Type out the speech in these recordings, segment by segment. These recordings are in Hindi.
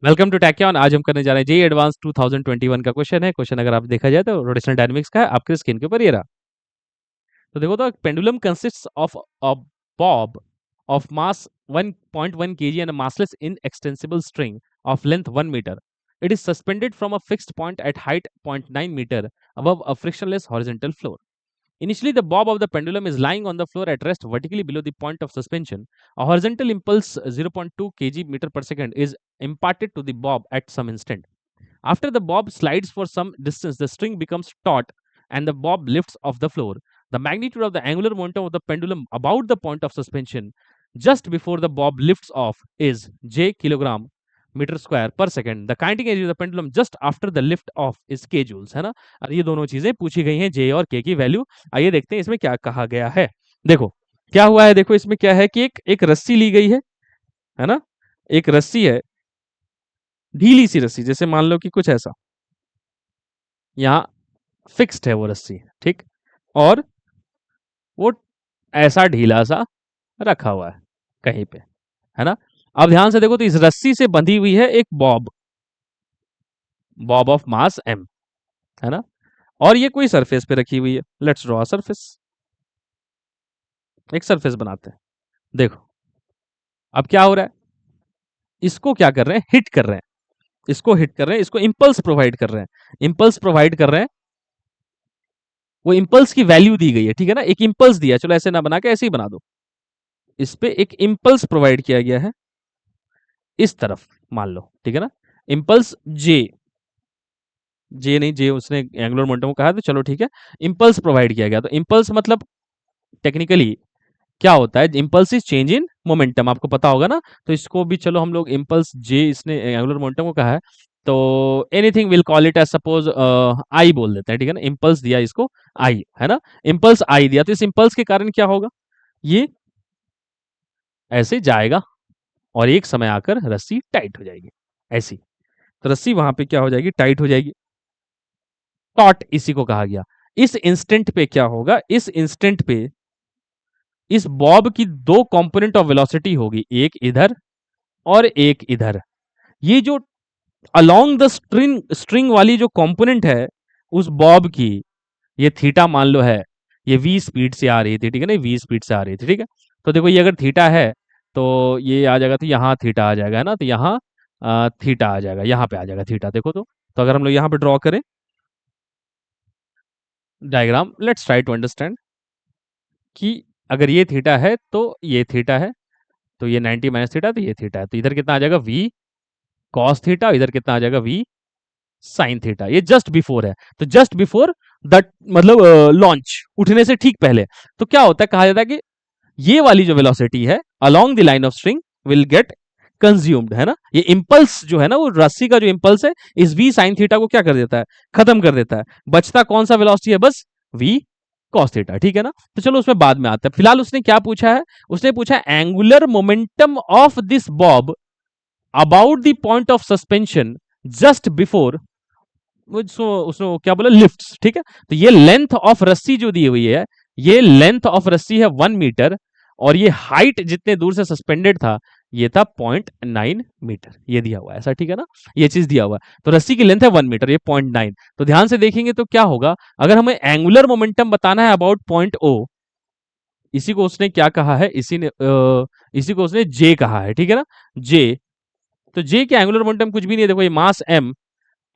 Welcome to टैक्यान। आज हम करने जा रहे हैं जेई एडवांस 2021 का क्वेश्चन है। क्वेश्चन अगर आप देखा जाए तो रोटेशनल डायनामिक्स का है, आपके स्क्रीन के ऊपर ये रहा। तो देखो तो pendulum consists of a Bob of mass 1.1 kg and a massless inextensible string of length 1 meter. It is suspended from a fixed point at height 0.9 meter above a frictionless horizontal floor. Initially, the bob of the pendulum is lying on the floor at rest vertically below the point of suspension. A horizontal impulse 0.2 kg meter per second is imparted to the bob at some instant. After the bob slides for some distance, the string becomes taut and the bob lifts off the floor. The magnitude of the angular momentum of the pendulum about the point of suspension just before the bob lifts off is j kilogram metre square per second. The kinetic energy of the pendulum just after the lift off is K joules, है ना। और ये दोनों चीजें पूछी गई हैं, जे और के की वैल्यू। आइए देखते हैं इसमें क्या कहा गया है। देखो क्या हुआ है, देखो इसमें क्या है कि एक रस्सी ली गई है ना। एक रस्सी है, ढीली सी रस्सी, जैसे मान लो कि कुछ ऐसा यहाँ फिक्स्ड है वो रस्सी, ठीक। और वो ऐसा ढीला सा रखा हुआ है कहीं पे, है ना। अब ध्यान से देखो तो इस रस्सी से बंधी हुई है एक Bob, Bob of mass m, है ना। और ये कोई सरफेस पे रखी हुई है। लेट्स ड्रॉ सरफेस, एक सरफेस बनाते हैं। देखो अब क्या हो रहा है, इसको क्या कर रहे हैं, हिट कर रहे हैं, इसको हिट कर रहे हैं, इसको इंपल्स प्रोवाइड कर रहे हैं, इंपल्स प्रोवाइड कर रहे हैं। वो इंपल्स की वैल्यू दी गई है, ठीक है ना। एक इंपल्स दिया, चलो ऐसे ना बना के ऐसे ही बना दो। इस पे एक इंपल्स प्रोवाइड किया गया है इस तरफ, मान लो, ठीक है ना। इंपल्स जे, जे नहीं, जे उसने एंगुलर मोमेंटम को कहा, तो चलो ठीक है, इंपल्स प्रोवाइड किया गया। तो इंपल्स मतलब टेक्निकली क्या होता है, impulse is change in momentum, आपको पता होगा ना। तो इसको भी चलो हम लोग इंपल्स जे, इसने एंगुलर मोमेंटम को कहा है, तो anything will call it as suppose I बोल देते हैं, ठीक है ना। इंपल्स दिया इसको आई, है ना। इंपल्स आई दिया, तो इस इंपल्स के कारण क्या होगा, ये ऐसे जाएगा और एक समय आकर रस्सी टाइट हो जाएगी ऐसी। तो रस्सी वहां पे क्या हो जाएगी, टाइट हो जाएगी। टॉट इसी को कहा गया। इस इंस्टेंट पे क्या होगा, इस इंस्टेंट पे इस बॉब की दो कंपोनेंट ऑफ वेलोसिटी होगी, एक इधर और एक इधर। ये जो अलोंग द स्ट्रिंग वाली जो कंपोनेंट है उस बॉब की, ये थीटा मान लो है, ये वी स्पीड से आ रही थी, ठीक है ना, वी स्पीड से आ रही थी, ठीक है। तो देखो ये अगर थीटा है तो ये आ जाएगा, तो यहाँ थीटा आ जाएगा, है ना। तो यहाँ थीटा आ जाएगा, यहाँ पे आ जाएगा थीटा, देखो तो अगर हम लोग यहाँ पे ड्रॉ करें diagram, let's try to understand कि अगर ये थीटा है तो ये थीटा है, तो ये 90 माइनस थीटा, तो ये थीटा है, तो इधर कितना आ जाएगा वी कॉस थीटा, इधर कितना आ जाएगा वी साइन थीटा। ये जस्ट बिफोर है, तो जस्ट बिफोर द मतलब लॉन्च, उठने से ठीक पहले। तो क्या होता है, कहा जाता है कि ये वाली जो वेलोसिटी है along the line of string will get consumed, है ना। ये इंपल्स जो है ना, वो रस्सी का जो इंपल्स है इस वी साइन थीटा को क्या कर देता है, खत्म कर देता है। बचता कौन सा वेलोसिटी है, बस वी कॉस थीटा, ठीक है ना। तो चलो उसमें बाद में आते हैं। फिलहाल उसने क्या पूछा है, उसने पूछा angular momentum of this Bob about the point of suspension just before, उसने क्या बोला, लिफ्ट, ठीक है। तो ये लेंथ ऑफ रस्सी जो दी हुई है, ये लेंथ ऑफ रस्सी है 1 मीटर, और ये हाइट जितने दूर से सस्पेंडेड था ये था 0.9 मीटर, ये दिया हुआ है ऐसा, ठीक है ना। ये चीज दिया हुआ है, तो रस्सी की लेंथ है 1 मीटर, ये 0.9। तो ध्यान से देखेंगे तो क्या होगा, अगर हमें एंगुलर मोमेंटम बताना है अबाउट पॉइंट ओ, इसी को उसने क्या कहा है, इसी को उसने जे कहा है, ठीक है ना, जे। तो जे के एंगुलर मोमेंटम कुछ भी नहीं है, देखो ये मास एम,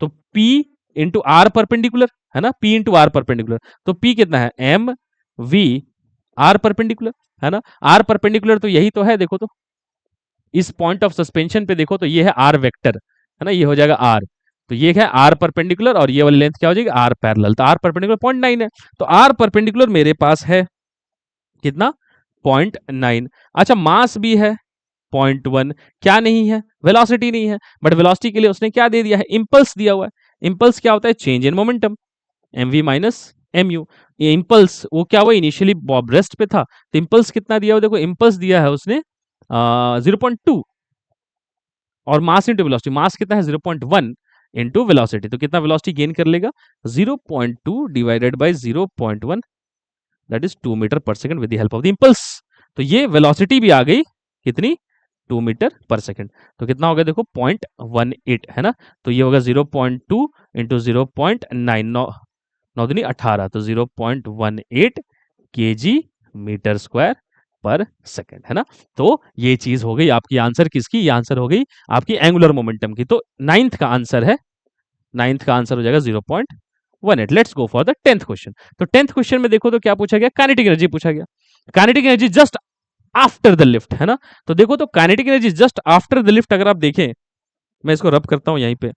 तो P इंटू आर परपेंडिकुलर, है ना, P इंटू आर परपेंडिकुलर। तो P कितना है, एम वी आर परपेंडिकुलर, है ना। आर परपेंडिकुलर तो यही तो है, देखो तो इस पॉइंट ऑफ सस्पेंशन पे देखो तो ये है आर वेक्टर, है ना, ये हो जाएगा आर। तो ये है आर परपेंडिकुलर और ये वाली लेंथ क्या हो जाएगी, आर पैरेलल। तो आर परपेंडिकुलर 0.9 है, तो आर परपेंडिकुलर मेरे पास है कितना, 0.9। अच्छा मास भी है 0.1, क्या नहीं है, वेलोसिटी नहीं है, बट वेलोसिटी के लिए उसने क्या दे दिया है, इंपल्स दिया हुआ है। इंपल्स क्या होता है, change in momentum, M V minus M U. ये इंपल्स वो क्या हुआ, इनिशियली बॉब रेस्ट पे था, तो इंपल्स कितना दिया हुआ, देखो इंपल्स दिया है उसने 0.2, और मास इंटू वेलोसिटी, मास कितना है 0.1 इंटू वेलोसिटी, तो कितना वेलोसिटी गेन कर लेगा, 0.2 divided by 0.1, that is 2 metre per second with the help of the impulse. तो ये वेलोसिटी भी आ गई कितनी, 2 मीटर पर सेकंड। तो कितना हो गया देखो 0.18 है ना। तो ये होगा 0.2 इंटू 0.9 9 दूनी 18 तो 0.18 KG metre square per second है ना। तो ये चीज हो गई आपकी आंसर किसकी, ये आंसर हो गई आपकी एंगुलर मोमेंटम की। तो नाइन्थ का आंसर है, नाइन्थ का आंसर हो जाएगा 0.18। Let's go for the 10th question. तो 10th क्वेश्चन में देखो तो क्या पूछा गया, काइनेटिक एनर्जी पूछा गया। Kinetic energy just after the lift है ना। तो देखो तो kinetic energy just after the lift अगर आप देखें, मैं इसको रब करता हूं यहीं पे,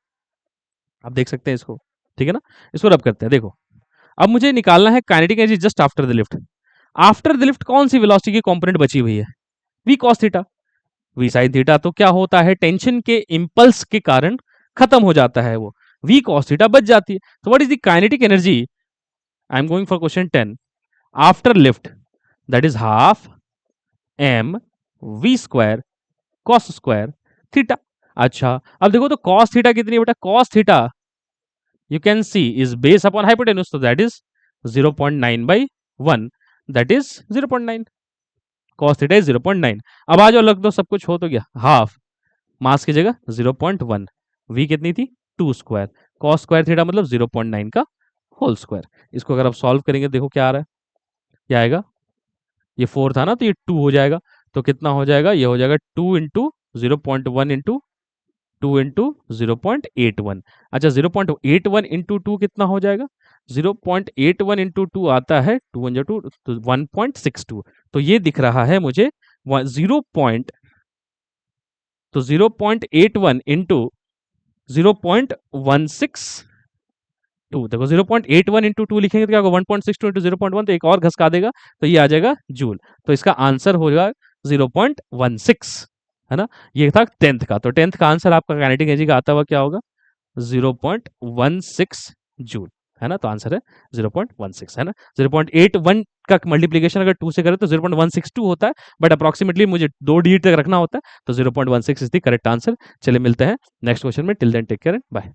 आप देख सकते हैं इसको, ठीक है ना। इसको रब करते हैं, देखो अब मुझे निकालना है kinetic energy just after the lift. After the lift कौन सी वेलोसिटी की कंपोनेंट बची हुई है, v cos theta. v sin theta तो क्या होता है, टेंशन के इंपल्स के कारण खत्म हो जाता है वो, v cos थीटा बच जाती है। तो what is the kinetic energy, I am going for question 10, after lift, that is half m v square cos square theta. अच्छा अब देखो तो cos थीटा कितनी है बेटा, cos theta you can see is base upon hypotenuse, so that is 0.9 by 1, that is 0.9, cos theta is 0.9। अब आ जाओ लग दो सब कुछ हो तो गया, हाफ मास की जगह 0.1, v कितनी थी 2 स्क्वायर, cos स्क्वायर थीटा मतलब 0.9 का होल स्क्वायर। इसको अगर आप सॉल्व करेंगे देखो क्या आ रहा है, क्या आएगा, ये 4 था ना तो ये 2 हो जाएगा। तो कितना हो जाएगा, ये हो जाएगा 2 इंटू 0.1 इंटू 2 इंटू 0.81। अच्छा 0.81 इंटू 2 कितना हो जाएगा, 0.81 इंटू 2 आता है 2 इंटू 2 तो 1.62। तो ये दिख रहा है मुझे 0.81 इंटू 0.162, देखो 0.81 इंटू 2 लिखेंगे तो क्या होगा 1.62 इंटू 0.1, तो एक और घसका देगा तो ये आ जाएगा जूल। तो इसका आंसर होगा 0.16 है ना। ये था 10th का। तो 10th का आंसर आपका काइनेटिक एनर्जी का आता हुआ क्या होगा 0.16 जूल है ना। तो आंसर है 0.16 है ना। 0.81 का मल्टीप्लीकेशन अगर 2 से करें तो 0.162 होता है, बट अप्रोक्सीमेटली मुझे 2 डिजिट तक रखना होता है, तो 0.16 इज द करेक्ट आंसर। चलिए मिलते हैं नेक्स्ट क्वेश्चन में, till then take care and bye.